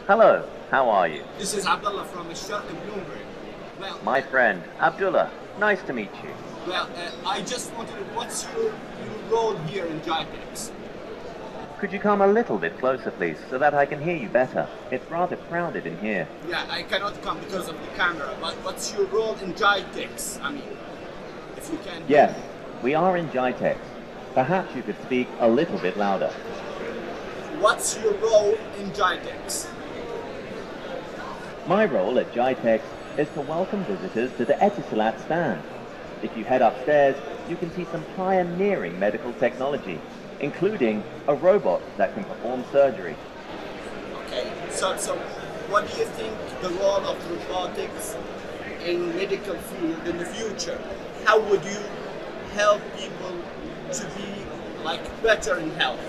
Hello, how are you? This is Abdullah from الشرق Bloomberg. Well, My friend, Abdullah. Nice to meet you. well, I just wanted to, what's your role here in Jitex? Could you come a little bit closer, please, so that I can hear you better? It's rather crowded in here. Yeah, I cannot come because of the camera, but what's your role in Jitex? I mean, if you can. Yes, we are in Jitex. Perhaps you could speak a little bit louder. What's your role in Jitex? My role at Jitex is to welcome visitors to the Etisalat stand. If you head upstairs, you can see some pioneering medical technology, including a robot that can perform surgery. Okay, so what do you think the role of robotics in medical field in the future? How would you help people to be better in health?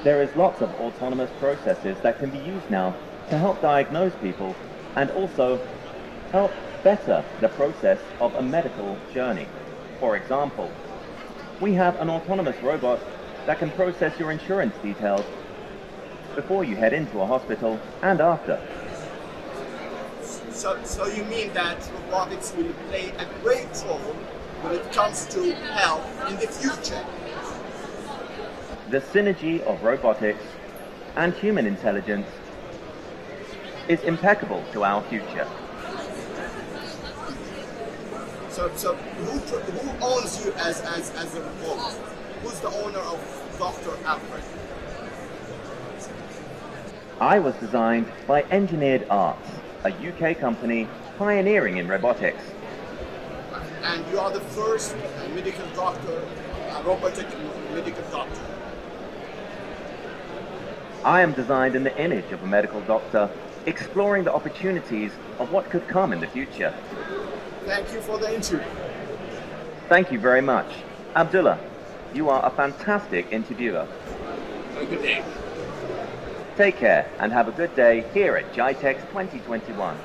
There is lots of autonomous processes that can be used now to help diagnose people and also help better the process of a medical journey. For example, we have an autonomous robot that can process your insurance details before you head into a hospital and after. So you mean that robotics will play a great role when it comes to health in the future? The synergy of robotics and human intelligence is impeccable to our future. So who owns you as a robot? Who's the owner of Dr. Alfred? I was designed by Engineered Arts, a UK company pioneering in robotics. And you are the first medical doctor, robotic medical doctor. I am designed in the image of a medical doctor, exploring the opportunities of what could come in the future. Thank you for the interview. Thank you very much. Abdullah, you are a fantastic interviewer. Have a good day. Take care and have a good day here at Jitex 2021.